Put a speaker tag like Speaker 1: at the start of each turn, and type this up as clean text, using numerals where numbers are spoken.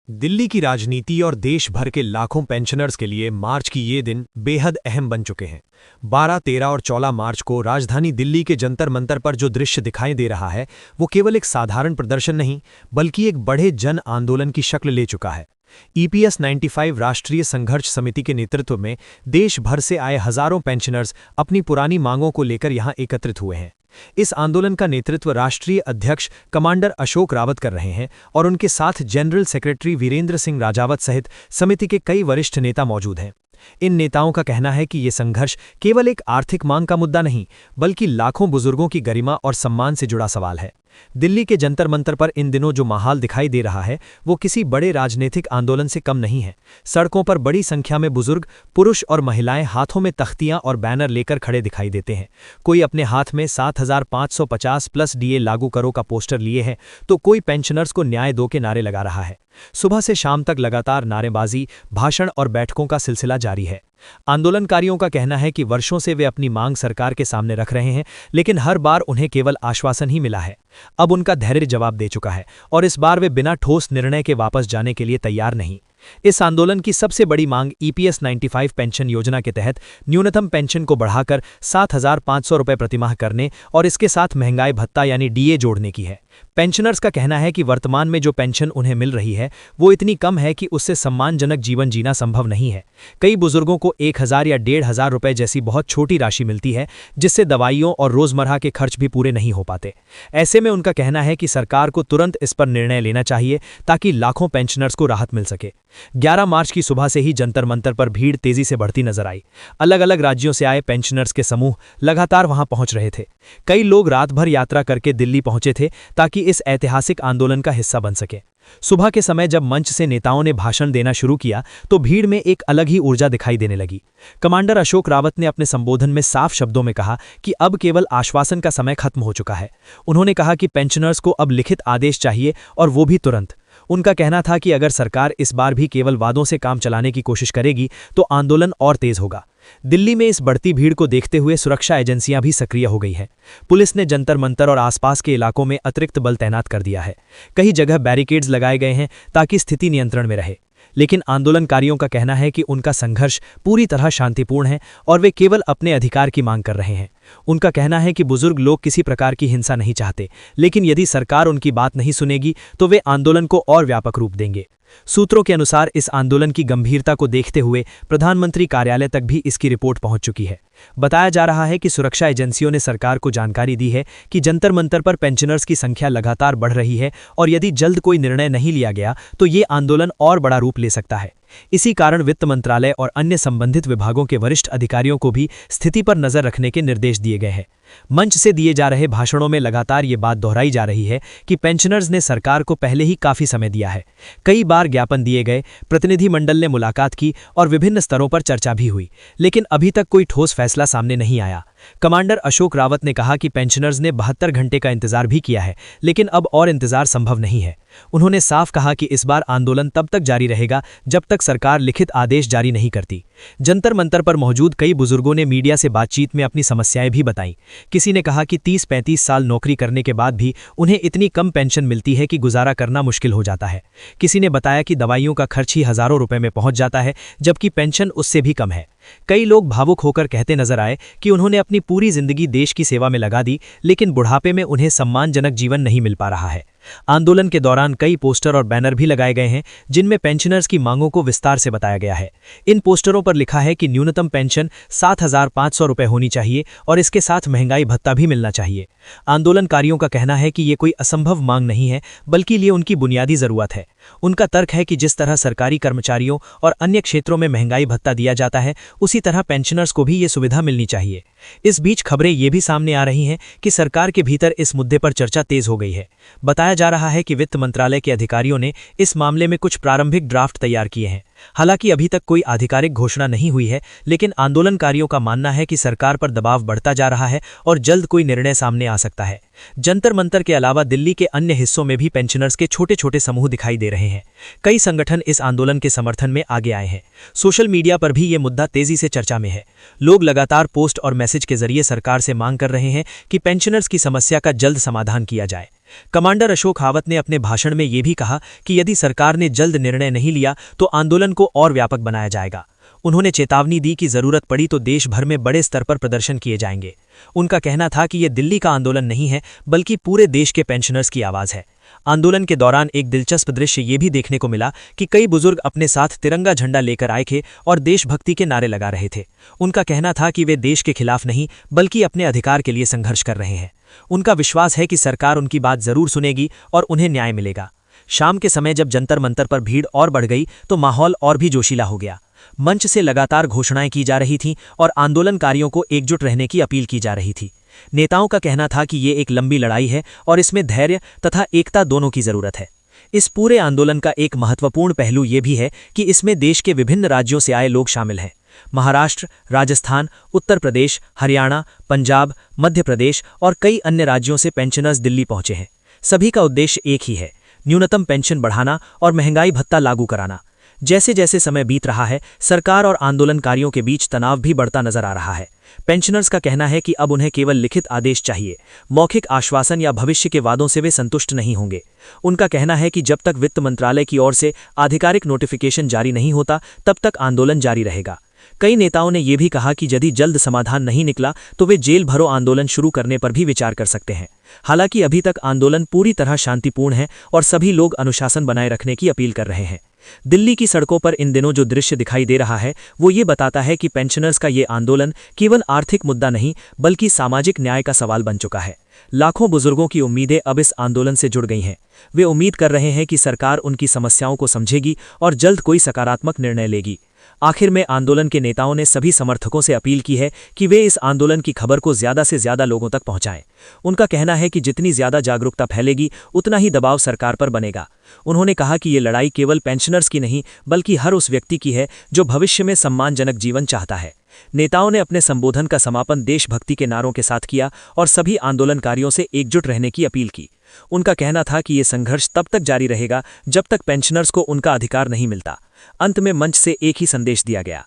Speaker 1: दिल्ली की राजनीति और देश भर के लाखों पेंशनर्स के लिए मार्च की ये दिन बेहद अहम बन चुके हैं। 12, 13 और 14 मार्च को राजधानी दिल्ली के जंतर मंतर पर जो दृश्य दिखाई दे रहा है वो केवल एक साधारण प्रदर्शन नहीं बल्कि एक बड़े जन आंदोलन की शक्ल ले चुका है। EPS 95 राष्ट्रीय संघर्ष समिति के नेतृत्व में देश भर से आए हजारों पेंशनर्स अपनी पुरानी मांगों को लेकर यहां एकत्रित हुए हैं। इस आंदोलन का नेतृत्व राष्ट्रीय अध्यक्ष कमांडर अशोक रावत कर रहे हैं और उनके साथ जनरल सेक्रेटरी वीरेंद्र सिंह राजावत सहित समिति के कई वरिष्ठ नेता मौजूद हैं। इन नेताओं का कहना है कि ये संघर्ष केवल एक आर्थिक मांग का मुद्दा नहीं बल्कि लाखों बुजुर्गों की गरिमा और सम्मान से जुड़ा सवाल है। दिल्ली के जंतर मंतर पर इन दिनों जो माहौल दिखाई दे रहा है वो किसी बड़े राजनीतिक आंदोलन से कम नहीं है। सड़कों पर बड़ी संख्या में बुजुर्ग, पुरुष और महिलाएं हाथों में तख्तियां और बैनर लेकर खड़े दिखाई देते हैं। कोई अपने हाथ में 7,550 प्लस DA लागू करो का पोस्टर लिए है तो कोई पेंशनर्स को न्याय दो के नारे लगा रहा है। सुबह से शाम तक लगातार नारेबाजी, भाषण और बैठकों का सिलसिला जारी है। आंदोलनकारियों का कहना है कि वर्षों से वे अपनी मांग सरकार के सामने रख रहे हैं लेकिन हर बार उन्हें केवल आश्वासन ही मिला है। अब उनका धैर्य जवाब दे चुका है और इस बार वे बिना ठोस निर्णय के वापस जाने के लिए तैयार नहीं। इस आंदोलन की सबसे बड़ी मांग EPS 95 पेंशन योजना के तहत न्यूनतम पेंशन को बढ़ाकर 7,500 रुपये प्रतिमाह करने और इसके साथ महंगाई भत्ता यानी DA जोड़ने की है। पेंशनर्स का कहना है कि वर्तमान में जो पेंशन उन्हें मिल रही है वो इतनी कम है कि उससे सम्मानजनक जीवन जीना संभव नहीं है। कई बुजुर्गों को 1,000 या 1,500 रुपये जैसी बहुत छोटी राशि मिलती है जिससे दवाइयों और रोजमर्रा के खर्च भी पूरे नहीं हो पाते। ऐसे में उनका कहना है कि सरकार को तुरंत इस पर निर्णय लेना चाहिए ताकि लाखों पेंशनर्स को राहत मिल सके। 11 मार्च की सुबह से ही जंतर मंतर पर भीड़ तेजी से बढ़ती नजर आई। अलग अलग राज्यों से आए पेंशनर्स के समूह लगातार वहां पहुंच रहे थे। कई लोग रात भर यात्रा करके दिल्ली पहुंचे थे ताकि इस ऐतिहासिक आंदोलन का हिस्सा बन सके। सुबह के समय जब मंच से नेताओं ने भाषण देना शुरू किया तो भीड़ में एक अलग ही ऊर्जा दिखाई देने लगी। कमांडर अशोक रावत ने अपने संबोधन में साफ शब्दों में कहा कि अब केवल आश्वासन का समय खत्म हो चुका है। उन्होंने कहा कि पेंशनर्स को अब लिखित आदेश चाहिए और वो भी तुरंत। उनका कहना था कि अगर सरकार इस बार भी केवल वादों से काम चलाने की कोशिश करेगी तो आंदोलन और तेज होगा। दिल्ली में इस बढ़ती भीड़ को देखते हुए सुरक्षा एजेंसियां भी सक्रिय हो गई हैं। पुलिस ने जंतर मंतर और आसपास के इलाकों में अतिरिक्त बल तैनात कर दिया है। कई जगह बैरिकेड्स लगाए गए हैं ताकि स्थिति नियंत्रण में रहे। लेकिन आंदोलनकारियों का कहना है कि उनका संघर्ष पूरी तरह शांतिपूर्ण है और वे केवल अपने अधिकार की मांग कर रहे हैं। उनका कहना है कि बुजुर्ग लोग किसी प्रकार की हिंसा नहीं चाहते लेकिन यदि सरकार उनकी बात नहीं सुनेगी तो वे आंदोलन को और व्यापक रूप देंगे। सूत्रों के अनुसार इस आंदोलन की गंभीरता को देखते हुए प्रधानमंत्री कार्यालय तक भी इसकी रिपोर्ट पहुंच चुकी है। बताया जा रहा है कि सुरक्षा एजेंसियों ने सरकार को जानकारी दी है कि जंतर मंतर पर पेंशनर्स की संख्या लगातार बढ़ रही है और यदि जल्द कोई निर्णय नहीं लिया गया तो ये आंदोलन और बड़ा रूप ले सकता है। इसी कारण वित्त मंत्रालय और अन्य संबंधित विभागों के वरिष्ठ अधिकारियों को भी स्थिति पर नजर रखने के निर्देश दिए गए हैं। मंच से दिए जा रहे भाषणों में लगातार ये बात दोहराई जा रही है कि पेंशनर्स ने सरकार को पहले ही काफी समय दिया है। कई बार ज्ञापन दिए गए, प्रतिनिधिमंडल ने मुलाकात की और विभिन्न स्तरों पर चर्चा भी हुई लेकिन अभी तक कोई ठोस फैसला सामने नहीं आया। कमांडर अशोक रावत ने कहा कि पेंशनर्स ने 72 घंटे का इंतजार भी किया है लेकिन अब और इंतजार संभव नहीं है। उन्होंने साफ कहा कि इस बार आंदोलन तब तक जारी रहेगा जब तक सरकार लिखित आदेश जारी नहीं करती। जंतर मंतर पर मौजूद कई बुजुर्गों ने मीडिया से बातचीत में अपनी समस्याएं भी बताईं। किसी ने कहा कि 30-35 साल नौकरी करने के बाद भी उन्हें इतनी कम पेंशन मिलती है कि गुजारा करना मुश्किल हो जाता है। किसी ने बताया कि दवाइयों का खर्च ही हजारों रुपए में पहुंच जाता है जबकि पेंशन उससे भी कम है। कई लोग भावुक होकर कहते नजर आए कि उन्होंने अपनी पूरी जिंदगी देश की सेवा में लगा दी लेकिन बुढ़ापे में उन्हें सम्मानजनक जीवन नहीं मिल पा रहा है। आंदोलन के दौरान कई पोस्टर और बैनर भी लगाए गए हैं जिनमें पेंशनर्स की मांगों को विस्तार से बताया गया है। इन पोस्टरों पर लिखा है कि न्यूनतम पेंशन 7,500 रुपये होनी चाहिए और इसके साथ महंगाई भत्ता भी मिलना चाहिए। आंदोलनकारियों का कहना है कि ये कोई असंभव मांग नहीं है बल्कि ये उनकी बुनियादी जरूरत है। उनका तर्क है कि जिस तरह सरकारी कर्मचारियों और अन्य क्षेत्रों में महंगाई भत्ता दिया जाता है उसी तरह पेंशनर्स को भी ये सुविधा मिलनी चाहिए। इस बीच खबरें ये भी सामने आ रही हैं कि सरकार के भीतर इस मुद्दे पर चर्चा तेज हो गई है। बताया जा रहा है कि वित्त मंत्रालय के अधिकारियों ने इस मामले में कुछ प्रारंभिक ड्राफ्ट तैयार किए हैं। हालांकि अभी तक कोई आधिकारिक घोषणा नहीं हुई है लेकिन आंदोलनकारियों का मानना है कि सरकार पर दबाव बढ़ता जा रहा है और जल्द कोई निर्णय सामने आ सकता है। जंतर मंतर के अलावा दिल्ली के अन्य हिस्सों में भी पेंशनर्स के छोटे छोटे समूह दिखाई दे रहे हैं। कई संगठन इस आंदोलन के समर्थन में आगे आए हैं। सोशल मीडिया पर भी ये मुद्दा तेजी से चर्चा में है। लोग लगातार पोस्ट और मैसेज के जरिए सरकार से मांग कर रहे हैं कि पेंशनर्स की समस्या का जल्द समाधान किया जाए।
Speaker 2: कमांडर अशोक रावत ने अपने भाषण में ये भी कहा कि यदि सरकार ने जल्द निर्णय नहीं लिया तो आंदोलन को और व्यापक बनाया जाएगा। उन्होंने चेतावनी दी कि जरूरत पड़ी तो देश भर में बड़े स्तर पर प्रदर्शन किए जाएंगे। उनका कहना था कि यह दिल्ली का आंदोलन नहीं है बल्कि पूरे देश के पेंशनर्स की आवाज है। आंदोलन के दौरान एक दिलचस्प दृश्य ये भी देखने को मिला कि कई बुजुर्ग अपने साथ तिरंगा झंडा लेकर आए थे और देशभक्ति के नारे लगा रहे थे। उनका कहना था कि वे देश के खिलाफ नहीं बल्कि अपने अधिकार के लिए संघर्ष कर रहे हैं। उनका विश्वास है कि सरकार उनकी बात जरूर सुनेगी और उन्हें न्याय मिलेगा। शाम के समय जब जंतर मंतर पर भीड़ और बढ़ गई तो माहौल और भी जोशीला हो गया। मंच से लगातार घोषणाएं की जा रही थीं और आंदोलनकारियों को एकजुट रहने की अपील की जा रही थी। नेताओं का कहना था कि ये एक लंबी लड़ाई है और इसमें धैर्य तथा एकता दोनों की जरूरत है। इस पूरे आंदोलन का एक महत्वपूर्ण पहलू ये भी है कि इसमें देश के विभिन्न राज्यों से आए लोग शामिल हैं। महाराष्ट्र, राजस्थान, उत्तर प्रदेश, हरियाणा, पंजाब, मध्य प्रदेश और कई अन्य राज्यों से पेंशनर्स दिल्ली पहुंचे हैं। सभी का उद्देश्य एक ही है, न्यूनतम पेंशन बढ़ाना और महंगाई भत्ता लागू कराना। जैसे जैसे समय बीत रहा है, सरकार और आंदोलनकारियों के बीच तनाव भी बढ़ता नजर आ रहा है। पेंशनर्स का कहना है कि अब उन्हें केवल लिखित आदेश चाहिए, मौखिक आश्वासन या भविष्य के वादों से वे संतुष्ट नहीं होंगे। उनका कहना है कि जब तक वित्त मंत्रालय की ओर से आधिकारिक नोटिफिकेशन जारी नहीं होता, तब तक आंदोलन जारी रहेगा। कई नेताओं ने यह भी कहा कि यदि जल्द समाधान नहीं निकला तो वे जेल भरो आंदोलन शुरू करने पर भी विचार कर सकते हैं। हालांकि अभी तक आंदोलन पूरी तरह शांतिपूर्ण है और सभी लोग अनुशासन बनाए रखने की अपील कर रहे हैं। दिल्ली की सड़कों पर इन दिनों जो दृश्य दिखाई दे रहा है वो ये बताता है कि पेंशनर्स का ये आंदोलन केवल आर्थिक मुद्दा नहीं बल्कि सामाजिक न्याय का सवाल बन चुका है। लाखों बुजुर्गों की उम्मीदें अब इस आंदोलन से जुड़ गई हैं। वे उम्मीद कर रहे हैं कि सरकार उनकी समस्याओं को समझेगी और जल्द कोई सकारात्मक निर्णय लेगी। आखिर में आंदोलन के नेताओं ने सभी समर्थकों से अपील की है कि वे इस आंदोलन की खबर को ज्यादा से ज्यादा लोगों तक पहुंचाएं। उनका कहना है कि जितनी ज्यादा जागरूकता फैलेगी उतना ही दबाव सरकार पर बनेगा। उन्होंने कहा कि ये लड़ाई केवल पेंशनर्स की नहीं बल्कि हर उस व्यक्ति की है जो भविष्य में सम्मानजनक जीवन चाहता है। नेताओं ने अपने संबोधन का समापन देशभक्ति के नारों के साथ किया और सभी आंदोलनकारियों से एकजुट रहने की अपील की। उनका कहना था कि ये संघर्ष तब तक जारी रहेगा जब तक पेंशनर्स को उनका अधिकार नहीं मिलता। अंत में मंच से एक ही संदेश दिया गया,